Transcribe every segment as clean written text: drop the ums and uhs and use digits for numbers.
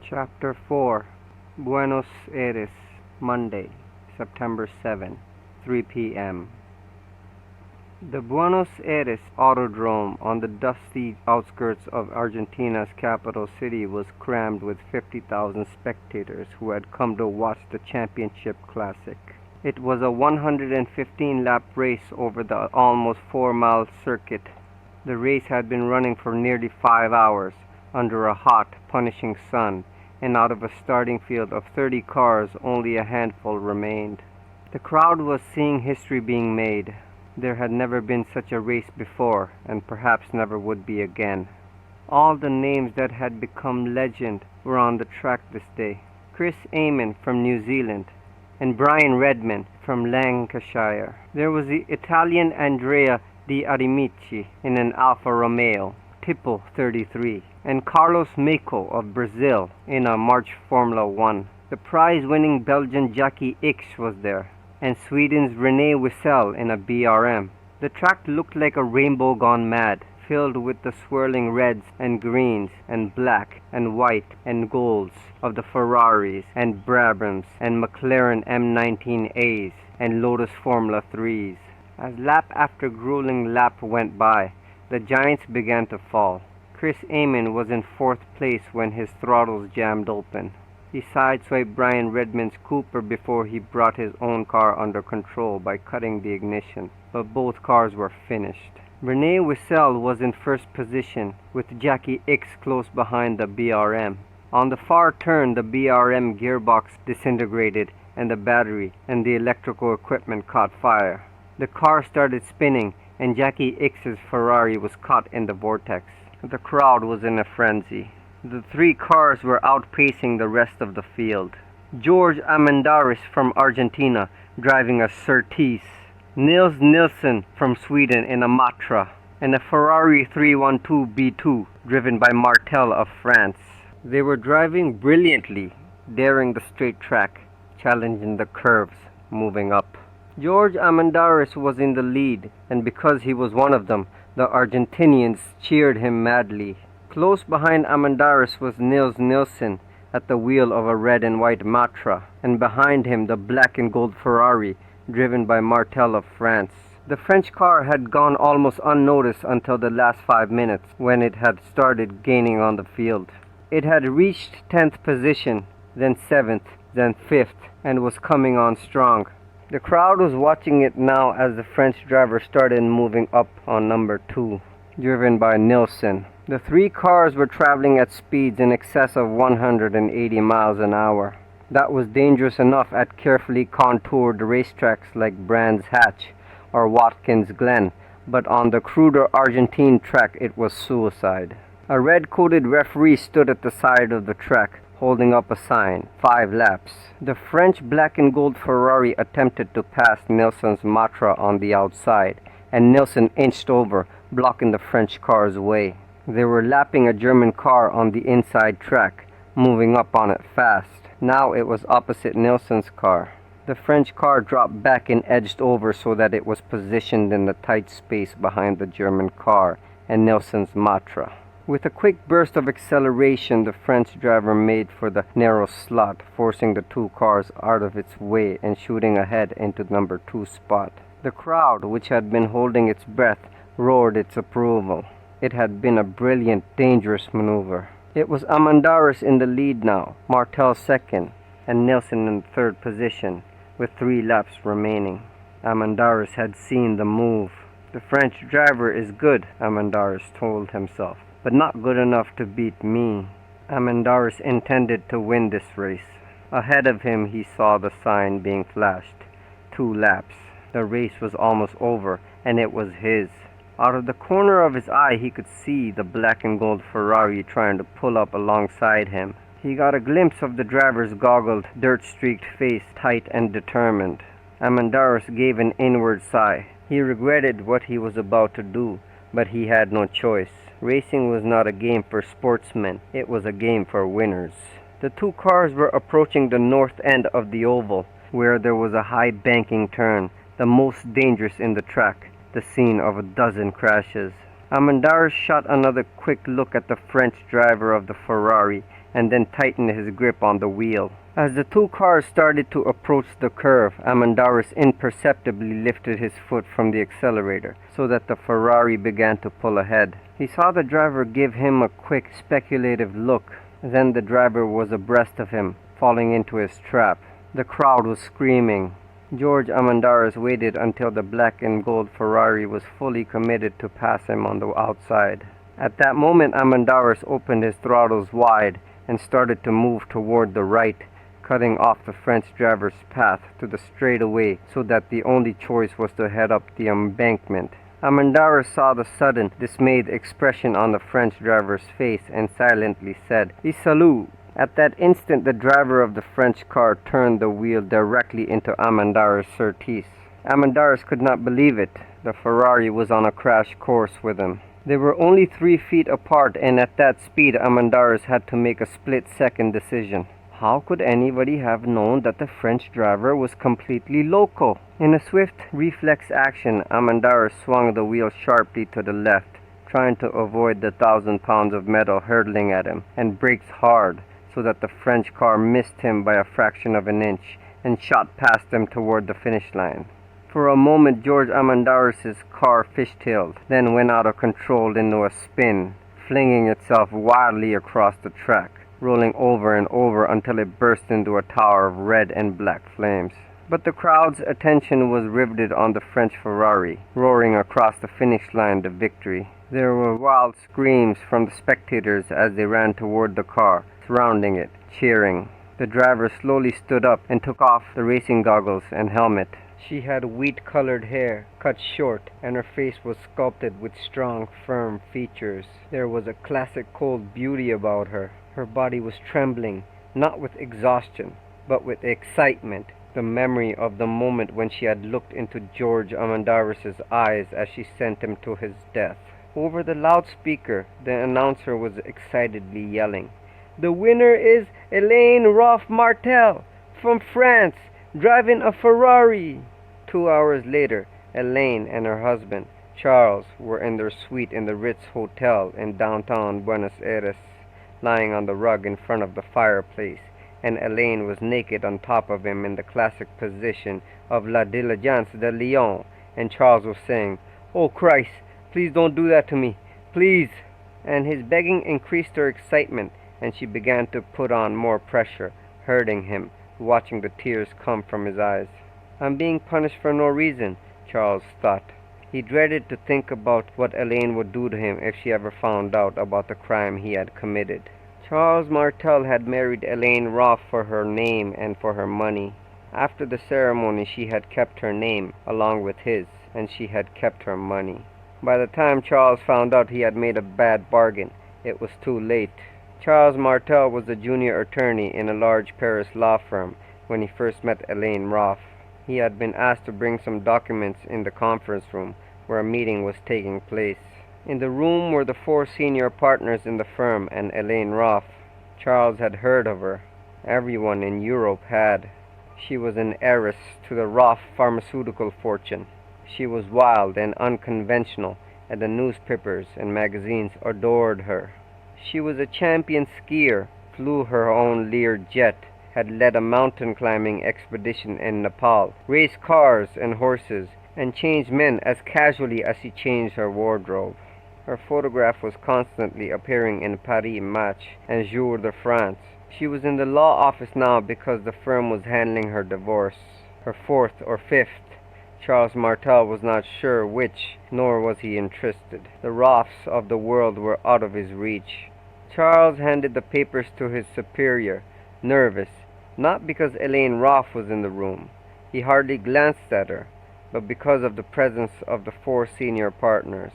Chapter 4 Buenos Aires, Monday, September 7, 3 p.m. The Buenos Aires Autodrome on the dusty outskirts of Argentina's capital city was crammed with 50,000 spectators who had come to watch the championship classic. It was a 115-lap race over the almost 4-mile circuit. The race had been running for nearly 5 hours under a hot, punishing sun, and out of a starting field of 30 cars, only a handful remained. The crowd was seeing history being made. There had never been such a race before, and perhaps never would be again. All the names that had become legend were on the track this day. Chris Amon from New Zealand, and Brian Redman from Lancashire. There was the Italian Andrea Di Arimici in an Alfa Romeo, Tipo 33, and Carlos Mako of Brazil in a March Formula 1. The prize-winning Belgian Jackie X was there, and Sweden's René Wiesel in a BRM. The track looked like a rainbow gone mad, filled with the swirling reds and greens and black and white and golds of the Ferraris and Brabhams and McLaren M19As and Lotus Formula 3s. As lap after grueling lap went by, the giants began to fall. Chris Amon was in 4th place when his throttles jammed open. He sideswiped Brian Redman's Cooper before he brought his own car under control by cutting the ignition, but both cars were finished. René Wiesel was in 1st position, with Jackie X close behind the BRM. On the far turn, the BRM gearbox disintegrated, and the battery and the electrical equipment caught fire. The car started spinning, and Jackie X's Ferrari was caught in the vortex. The crowd was in a frenzy. The 3 cars were outpacing the rest of the field. George Amandaris from Argentina driving a Surtees, Nils Nilsson from Sweden in a Matra, and a Ferrari 312 B2 driven by Martel of France. They were driving brilliantly, daring the straight track, challenging the curves, moving up. George Amandaris was in the lead, and because he was one of them, the Argentinians cheered him madly. Close behind Amandaris was Nils Nilsson at the wheel of a red and white Matra, and behind him the black and gold Ferrari, driven by Martel of France. The French car had gone almost unnoticed until the last 5 minutes, when it had started gaining on the field. It had reached 10th position, then 7th, then 5th, and was coming on strong. The crowd was watching it now as the French driver started moving up on number 2, driven by Nilsson. The 3 cars were traveling at speeds in excess of 180 miles an hour. That was dangerous enough at carefully contoured racetracks like Brands Hatch or Watkins Glen, but on the cruder Argentine track it was suicide. A red-coated referee stood at the side of the track, holding up a sign, 5 laps. The French black and gold Ferrari attempted to pass Nilsson's Matra on the outside, and Nilsson inched over, blocking the French car's way. They were lapping a German car on the inside track, moving up on it fast. Now it was opposite Nilsson's car. The French car dropped back and edged over so that it was positioned in the tight space behind the German car and Nilsson's Matra. With a quick burst of acceleration, the French driver made for the narrow slot, forcing the 2 cars out of its way and shooting ahead into number 2 spot. The crowd, which had been holding its breath, roared its approval. It had been a brilliant, dangerous maneuver. It was Amandaris in the lead now, Martel 2nd, and Nilsson in 3rd position, with 3 laps remaining. Amandaris had seen the move. The French driver is good, Amandaris told himself, but not good enough to beat me. Amandaris intended to win this race. Ahead of him he saw the sign being flashed. 2 laps. The race was almost over, and it was his. Out of the corner of his eye he could see the black and gold Ferrari trying to pull up alongside him. He got a glimpse of the driver's goggled, dirt-streaked face, tight and determined. Amandaris gave an inward sigh. He regretted what he was about to do, but he had no choice. Racing was not a game for sportsmen, it was a game for winners. The 2 cars were approaching the north end of the oval, where there was a high banking turn, the most dangerous in the track, the scene of a dozen crashes. Amandaris shot another quick look at the French driver of the Ferrari and then tightened his grip on the wheel. As the two cars started to approach the curve, Amandaris imperceptibly lifted his foot from the accelerator so that the Ferrari began to pull ahead. He saw the driver give him a quick, speculative look. Then the driver was abreast of him, falling into his trap. The crowd was screaming. George Amandaris waited until the black and gold Ferrari was fully committed to pass him on the outside. At that moment, Amandaris opened his throttles wide and started to move toward the right, cutting off the French driver's path to the straightaway so that the only choice was to head up the embankment. Amandaris saw the sudden, dismayed expression on the French driver's face and silently said, "Salut." At that instant, the driver of the French car turned the wheel directly into Amandaris' Surtees. Amandaris could not believe it. The Ferrari was on a crash course with him. They were only 3 feet apart, and at that speed, Amandaris had to make a split-second decision. How could anybody have known that the French driver was completely loco? In a swift reflex action, Amandaris swung the wheel sharply to the left, trying to avoid the 1,000 pounds of metal hurtling at him, and braked hard so that the French car missed him by a fraction of an inch and shot past him toward the finish line. For a moment, George Amandaris' car fishtailed, then went out of control into a spin, flinging itself wildly across the track, rolling over and over until it burst into a tower of red and black flames. But the crowd's attention was riveted on the French Ferrari, roaring across the finish line to victory. There were wild screams from the spectators as they ran toward the car, surrounding it, cheering. The driver slowly stood up and took off the racing goggles and helmet. She had wheat-colored hair, cut short, and her face was sculpted with strong, firm features. There was a classic cold beauty about her. Her body was trembling, not with exhaustion, but with excitement, the memory of the moment when she had looked into George Amandaris' eyes as she sent him to his death. Over the loudspeaker, the announcer was excitedly yelling, "The winner is Helene Roffe Martel from France, driving a Ferrari." 2 hours later, Helene and her husband, Charles, were in their suite in the Ritz Hotel in downtown Buenos Aires, lying on the rug in front of the fireplace, and Helene was naked on top of him in the classic position of La Diligence de Lyon, and Charles was saying, "Oh Christ, please don't do that to me, please." And his begging increased her excitement, and she began to put on more pressure, hurting him, watching the tears come from his eyes. "I'm being punished for no reason," Charles thought. He dreaded to think about what Helene would do to him if she ever found out about the crime he had committed. Charles Martel had married Helene Roffe for her name and for her money. After the ceremony, she had kept her name along with his, and she had kept her money. By the time Charles found out he had made a bad bargain, it was too late. Charles Martel was a junior attorney in a large Paris law firm when he first met Helene Roffe. He had been asked to bring some documents in the conference room where a meeting was taking place. In the room were the 4 senior partners in the firm and Helene Roffe. Charles had heard of her. Everyone in Europe had. She was an heiress to the Roffe pharmaceutical fortune. She was wild and unconventional, and the newspapers and magazines adored her. She was a champion skier, flew her own Lear jet, had led a mountain climbing expedition in Nepal, raced cars and horses, and changed men as casually as she changed her wardrobe. Her photograph was constantly appearing in Paris Match and Jour de France. She was in the law office now because the firm was handling her divorce, her 4th or 5th. Charles Martel was not sure which, nor was he interested. The Roffes of the world were out of his reach. Charles handed the papers to his superior, nervous, not because Helene Roffe was in the room. He hardly glanced at her, but because of the presence of the 4 senior partners.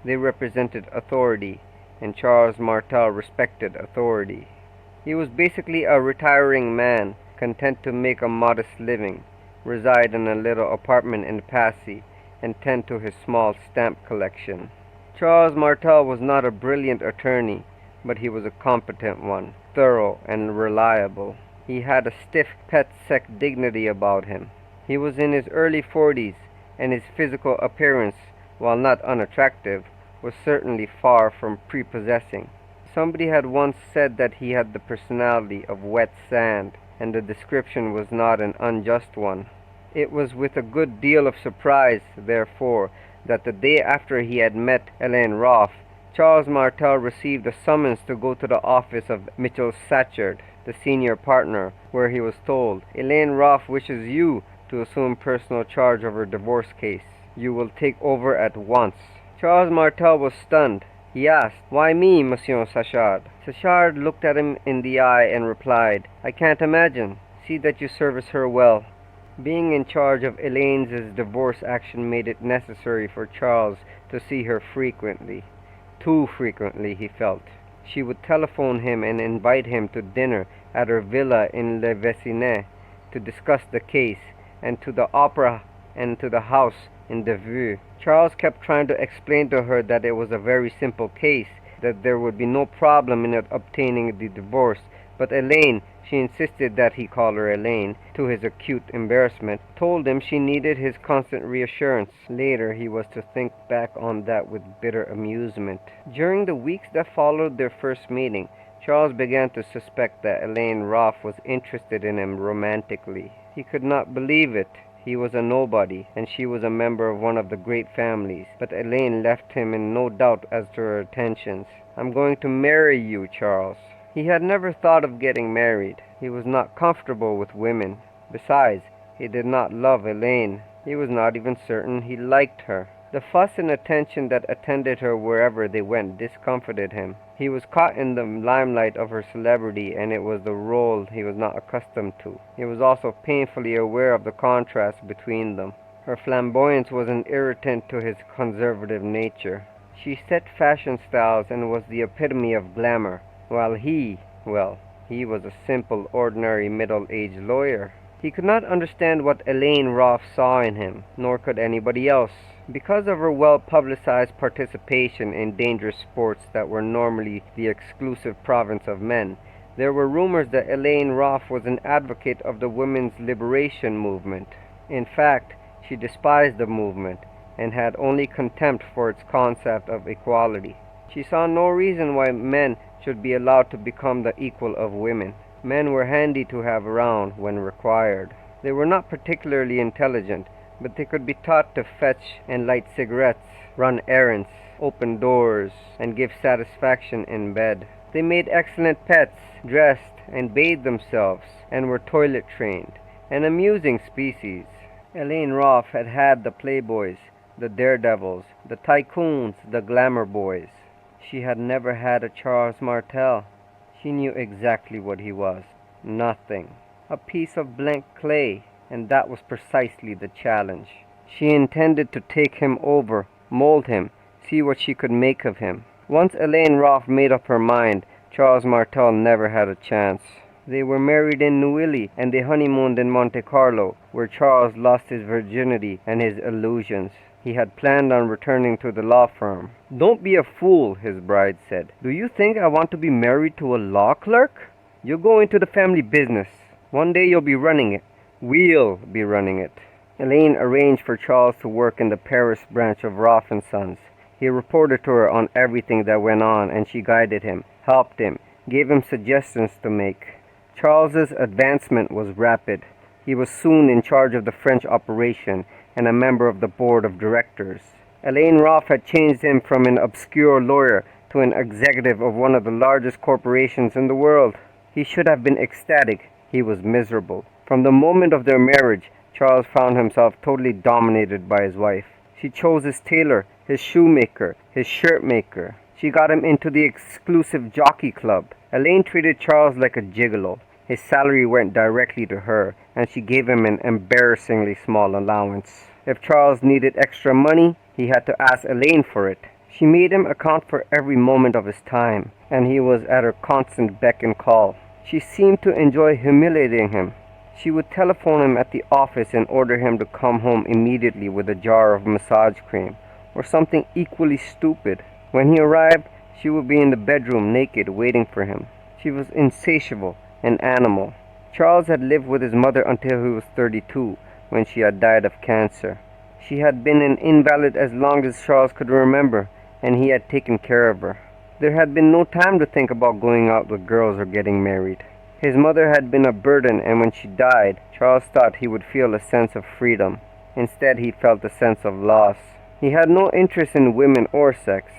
They represented authority, and Charles Martel respected authority. He was basically a retiring man, content to make a modest living, reside in a little apartment in Passy, and tend to his small stamp collection. Charles Martel was not a brilliant attorney, but he was a competent one, thorough and reliable. He had a stiff pet sec dignity about him. He was in his early 40s, and his physical appearance, while not unattractive, was certainly far from prepossessing. Somebody had once said that he had the personality of wet sand, and the description was not an unjust one. It was with a good deal of surprise, therefore, that the day after he had met Helene Roffe, Charles Martel received a summons to go to the office of Mitchell Satchard, the senior partner, where he was told, "Helene Roffe wishes you to assume personal charge of her divorce case. You will take over at once." Charles Martel was stunned. He asked, "Why me, Monsieur Satchard?" Satchard looked at him in the eye and replied, "I can't imagine. See that you service her well." Being in charge of Helene's divorce action made it necessary for Charles to see her frequently. Too frequently, he felt. She would telephone him and invite him to dinner at her villa in Le Vecinet to discuss the case, and to the opera and to the house in the Vue. Charles kept trying to explain to her that it was a very simple case, that there would be no problem in obtaining the divorce, but Helene, she insisted that he call her Helene, to his acute embarrassment, told him she needed his constant reassurance. Later, he was to think back on that with bitter amusement. During the weeks that followed their first meeting, Charles began to suspect that Helene Roffe was interested in him romantically. He could not believe it. He was a nobody, and she was a member of one of the great families, but Helene left him in no doubt as to her intentions. "I'm going to marry you, Charles." He had never thought of getting married. He was not comfortable with women. Besides, he did not love Helene. He was not even certain he liked her. The fuss and attention that attended her wherever they went discomforted him. He was caught in the limelight of her celebrity, and it was the role he was not accustomed to. He was also painfully aware of the contrast between them. Her flamboyance was an irritant to his conservative nature. She set fashion styles and was the epitome of glamour, while he was a simple, ordinary, middle-aged lawyer. He could not understand what Helene Roffe saw in him, nor could anybody else. Because of her well-publicized participation in dangerous sports that were normally the exclusive province of men, there were rumors that Helene Roffe was an advocate of the women's liberation movement. In fact, she despised the movement and had only contempt for its concept of equality. She saw no reason why men should be allowed to become the equal of women. Men were handy to have around when required. They were not particularly intelligent, but they could be taught to fetch and light cigarettes, run errands, open doors, and give satisfaction in bed. They made excellent pets, dressed and bathed themselves, and were toilet trained, an amusing species. Helene Roffe had had the playboys, the daredevils, the tycoons, the glamour boys. She had never had a Charles Martel. She knew exactly what he was. Nothing. A piece of blank clay, and that was precisely the challenge. She intended to take him over, mold him, see what she could make of him. Once Helene Roffe made up her mind, Charles Martel never had a chance. They were married in Neuilly, and they honeymooned in Monte Carlo, where Charles lost his virginity and his illusions. He had planned on returning to the law firm. "Don't be a fool," his bride said. "Do you think I want to be married to a law clerk? You'll go into the family business. One day you'll be running it. We'll be running it." Helene arranged for Charles to work in the Paris branch of Roffe and Sons. He reported to her on everything that went on, and she guided him, helped him, gave him suggestions to make. Charles's advancement was rapid. He was soon in charge of the French operation and a member of the board of directors. Helene Roffe had changed him from an obscure lawyer to an executive of one of the largest corporations in the world. He should have been ecstatic. He was miserable. From the moment of their marriage, Charles found himself totally dominated by his wife. She chose his tailor, his shoemaker, his shirt maker. She got him into the exclusive jockey club. Helene treated Charles like a gigolo. His salary went directly to her, and she gave him an embarrassingly small allowance. If Charles needed extra money, he had to ask Helene for it. She made him account for every moment of his time, and he was at her constant beck and call. She seemed to enjoy humiliating him. She would telephone him at the office and order him to come home immediately with a jar of massage cream, or something equally stupid. When he arrived, she would be in the bedroom naked, waiting for him. She was insatiable, an animal. Charles had lived with his mother until he was 32, when she had died of cancer. She had been an invalid as long as Charles could remember, and he had taken care of her. There had been no time to think about going out with girls or getting married. His mother had been a burden, and when she died, Charles thought he would feel a sense of freedom. Instead, he felt a sense of loss. He had no interest in women or sex.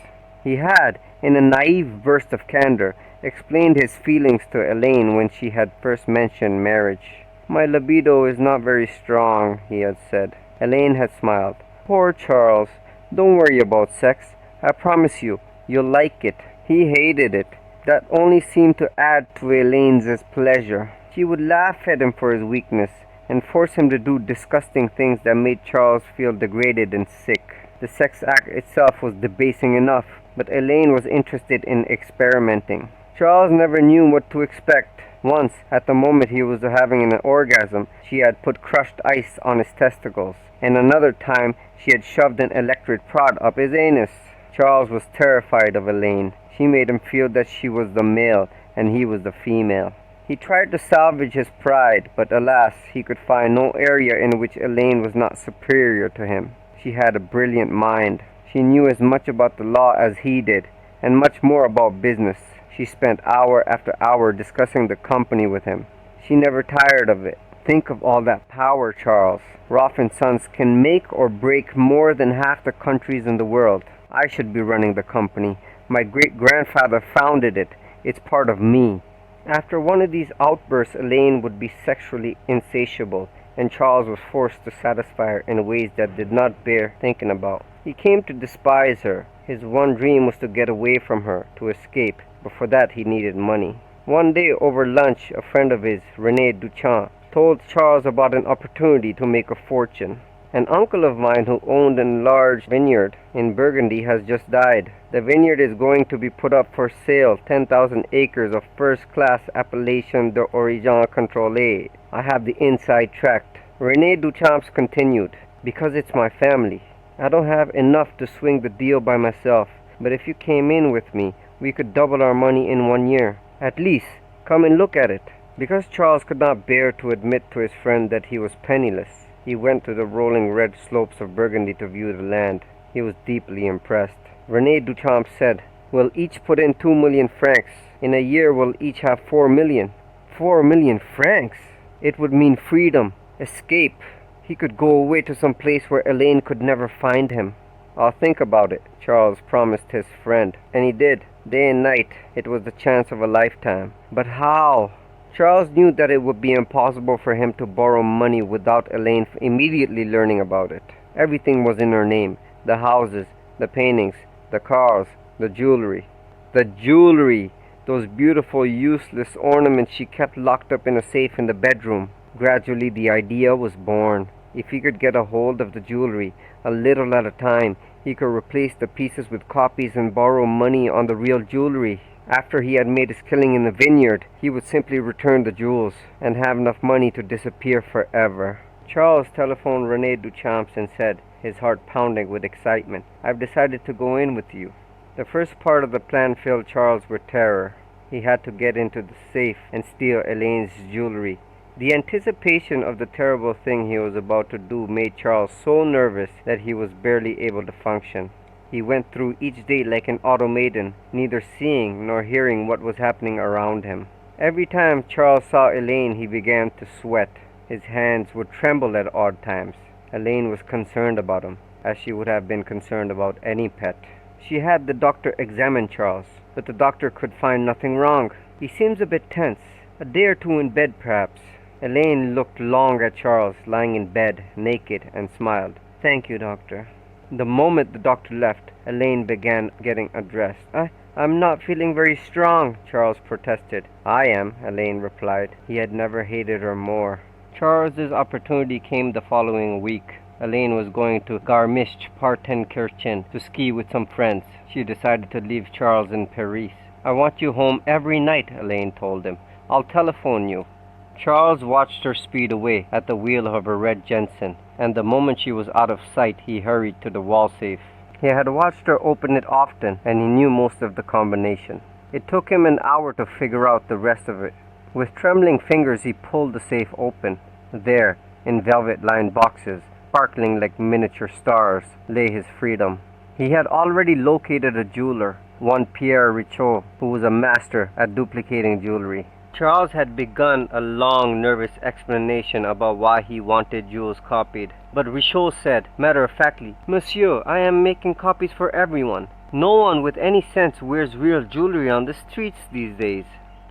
He had, in a naive burst of candor, explained his feelings to Helene when she had first mentioned marriage. "My libido is not very strong," he had said. Helene had smiled. "Poor Charles. Don't worry about sex. I promise you, you'll like it." He hated it. That only seemed to add to Helene's pleasure. She would laugh at him for his weakness and force him to do disgusting things that made Charles feel degraded and sick. The sex act itself was debasing enough, but Helene was interested in experimenting. Charles never knew what to expect. Once, at the moment he was having an orgasm, she had put crushed ice on his testicles, and another time she had shoved an electric prod up his anus. Charles was terrified of Helene. She made him feel that she was the male and he was the female. He tried to salvage his pride, but alas, he could find no area in which Helene was not superior to him. She had a brilliant mind. She knew as much about the law as he did, and much more about business. She spent hour after hour discussing the company with him. She never tired of it. Think of all that power, Charles. Roffe and Sons can make or break more than half the countries in the world. I should be running the company. My great-grandfather founded it. It's part of me. After one of these outbursts, Helene would be sexually insatiable, and Charles was forced to satisfy her in ways that did not bear thinking about. He came to despise her. His one dream was to get away from her, to escape, but for that he needed money. One day over lunch, a friend of his, René Duchamp, told Charles about an opportunity to make a fortune. "An uncle of mine who owned a large vineyard in Burgundy has just died. The vineyard is going to be put up for sale, 10,000 acres of first-class appellation d'origine contrôlée. I have the inside track." René Duchamp continued, "Because it's my family. I don't have enough to swing the deal by myself, but if you came in with me, we could double our money in 1 year. At least, come and look at it." Because Charles could not bear to admit to his friend that he was penniless, he went to the rolling red slopes of Burgundy to view the land. He was deeply impressed. René Duchamp said, "We'll each put in 2 million francs. In a year we'll each have 4 million. 4 million francs! It would mean freedom, escape. He could go away to some place where Helene could never find him." "I'll think about it," Charles promised his friend. And he did. Day and night. It was the chance of a lifetime. But how? Charles knew that it would be impossible for him to borrow money without Helene immediately learning about it. Everything was in her name. The houses, the paintings, the cars, the jewelry. The jewelry! Those beautiful, useless ornaments she kept locked up in a safe in the bedroom. Gradually the idea was born. If he could get a hold of the jewelry, a little at a time, he could replace the pieces with copies and borrow money on the real jewelry. After he had made his killing in the vineyard, he would simply return the jewels and have enough money to disappear forever. Charles telephoned René Duchamp and said, his heart pounding with excitement, "I've decided to go in with you." The first part of the plan filled Charles with terror. He had to get into the safe and steal Helene's jewelry. The anticipation of the terrible thing he was about to do made Charles so nervous that he was barely able to function. He went through each day like an automaton, neither seeing nor hearing what was happening around him. Every time Charles saw Helene, he began to sweat. His hands would tremble at odd times. Helene was concerned about him, as she would have been concerned about any pet. She had the doctor examine Charles, but the doctor could find nothing wrong. "He seems a bit tense. A day or two in bed, perhaps." Helene looked long at Charles, lying in bed, naked, and smiled. "Thank you, doctor." The moment the doctor left, Helene began getting undressed. I'm not feeling very strong," Charles protested. "I am," Helene replied. He had never hated her more. Charles's opportunity came the following week. Helene was going to Garmisch-Partenkirchen to ski with some friends. She decided to leave Charles in Paris. "I want you home every night," Helene told him. "I'll telephone you." Charles watched her speed away at the wheel of her red Jensen, and the moment she was out of sight, he hurried to the wall safe. He had watched her open it often, and he knew most of the combination. It took him an hour to figure out the rest of it. With trembling fingers, he pulled the safe open. There, in velvet-lined boxes, sparkling like miniature stars, lay his freedom. He had already located a jeweler. one Pierre Richot, who was a master at duplicating jewelry. Charles had begun a long, nervous explanation about why he wanted jewels copied, but Richot said, matter-of-factly, "Monsieur, I am making copies for everyone. No one with any sense wears real jewelry on the streets these days."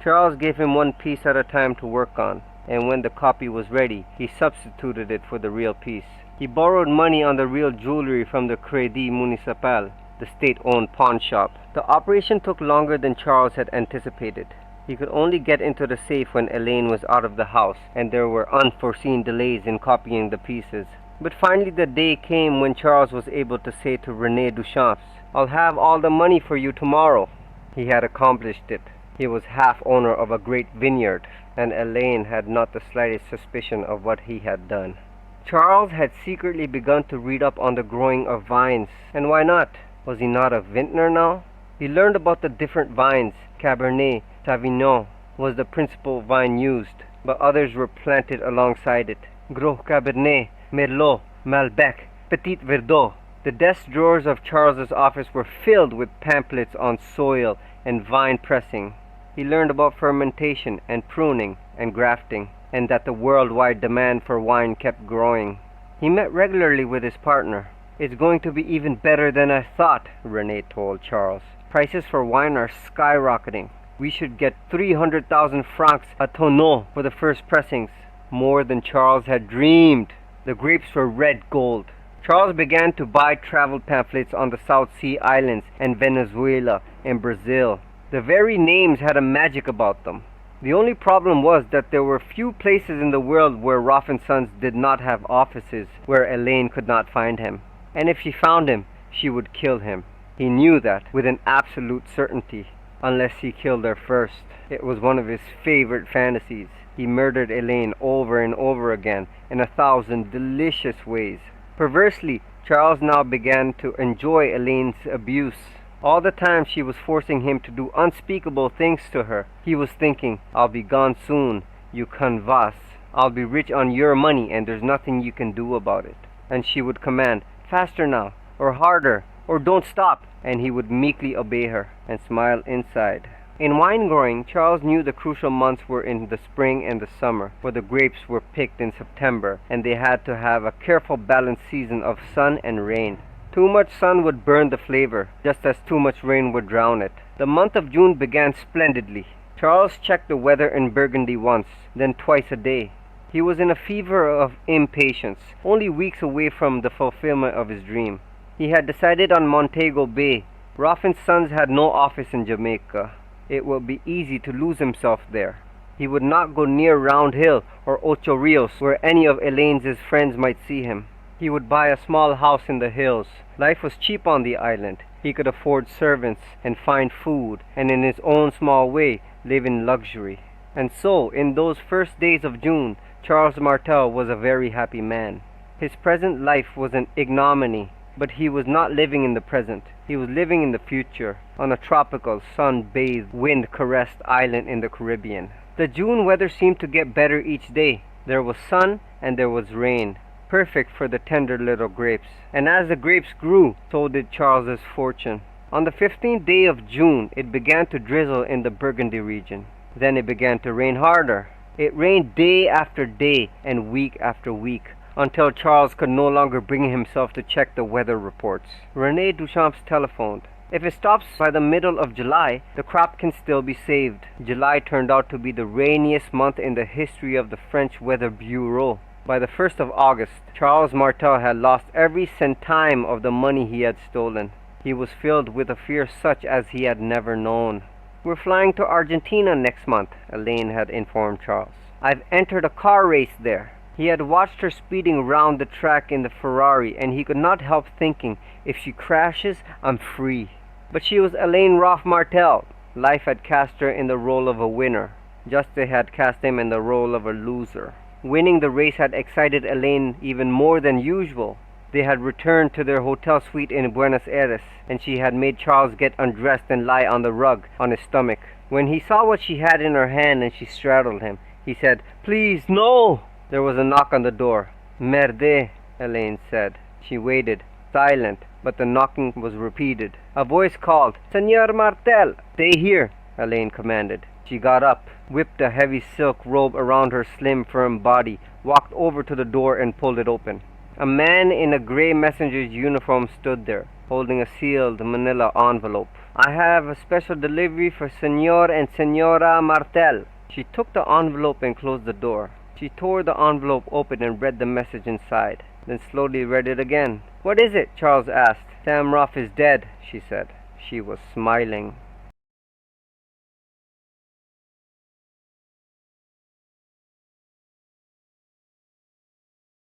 Charles gave him one piece at a time to work on, and when the copy was ready, he substituted it for the real piece. He borrowed money on the real jewelry from the Crédit Municipal, the state-owned pawn shop. The operation took longer than Charles had anticipated. He could only get into the safe when Helene was out of the house, and there were unforeseen delays in copying the pieces. But finally the day came when Charles was able to say to René Duchamps, "I'll have all the money for you tomorrow." He had accomplished it. He was half owner of a great vineyard, and Helene had not the slightest suspicion of what he had done. Charles had secretly begun to read up on the growing of vines, and why not? Was he not a vintner now? He learned about the different vines. Cabernet Sauvignon was the principal vine used, but others were planted alongside it. Gros Cabernet, Merlot, Malbec, Petit Verdot. The desk drawers of Charles's office were filled with pamphlets on soil and vine pressing. He learned about fermentation and pruning and grafting, and that the worldwide demand for wine kept growing. He met regularly with his partner. "It's going to be even better than I thought," René told Charles. "Prices for wine are skyrocketing. We should get 300,000 francs a tonneau for the first pressings." More than Charles had dreamed. The grapes were red gold. Charles began to buy travel pamphlets on the South Sea Islands and Venezuela and Brazil. The very names had a magic about them. The only problem was that there were few places in the world where Roffe and Sons did not have offices, where Helene could not find him. And if she found him, she would kill him. He knew that with an absolute certainty, unless he killed her first. It was one of his favorite fantasies. He murdered Helene over and over again in 1,000 delicious ways. Perversely, Charles now began to enjoy Helene's abuse. All the time she was forcing him to do unspeakable things to her. He was thinking, "I'll be gone soon, you canvas. I'll be rich on your money and there's nothing you can do about it." And she would command, "Faster now," or "Harder," or "Don't stop," and he would meekly obey her and smile inside. In wine growing, Charles knew the crucial months were in the spring and the summer, for the grapes were picked in September, and they had to have a careful balanced season of sun and rain. Too much sun would burn the flavor, just as too much rain would drown it. The month of June began splendidly. Charles checked the weather in Burgundy once, then twice a day. He was in a fever of impatience, only weeks away from the fulfillment of his dream. He had decided on Montego Bay. Roffe and Sons had no office in Jamaica. It would be easy to lose himself there. He would not go near Round Hill or Ocho Rios, where any of Helene's friends might see him. He would buy a small house in the hills. Life was cheap on the island. He could afford servants and find food, and in his own small way live in luxury. And so, in those first days of June, Charles Martel was a very happy man. His present life was an ignominy, but he was not living in the present. He was living in the future, on a tropical, sun-bathed, wind-caressed island in the Caribbean. The June weather seemed to get better each day. There was sun and there was rain, perfect for the tender little grapes. And as the grapes grew, so did Charles's fortune. On the 15th day of June, it began to drizzle in the Burgundy region. Then it began to rain harder. It rained day after day and week after week, until Charles could no longer bring himself to check the weather reports. René Duchamps telephoned. If it stops by the middle of July, the crop can still be saved. July turned out to be the rainiest month in the history of the French Weather Bureau. By the 1st of August, Charles Martel had lost every centime of the money he had stolen. He was filled with a fear such as he had never known. "We're flying to Argentina next month," Helene had informed Charles. "I've entered a car race there." He had watched her speeding round the track in the Ferrari, and he could not help thinking, if she crashes, I'm free. But she was Helene Roffe Martel. Life had cast her in the role of a winner. Justice had cast him in the role of a loser. Winning the race had excited Helene even more than usual. They had returned to their hotel suite in Buenos Aires, and she had made Charles get undressed and lie on the rug on his stomach. When he saw what she had in her hand and she straddled him, he said, "Please, no!" There was a knock on the door. "Merde," Helene said. She waited. silent, but the knocking was repeated. A voice called, "Senor Martel!" "Stay here," Helene commanded. She got up, whipped a heavy silk robe around her slim, firm body, walked over to the door and pulled it open. A man in a gray messenger's uniform stood there, holding a sealed manila envelope. "I have a special delivery for Senor and Senora Martel." She took the envelope and closed the door. She tore the envelope open and read the message inside, then slowly read it again. "What is it?" Charles asked. "Sam Roffe is dead," she said. She was smiling.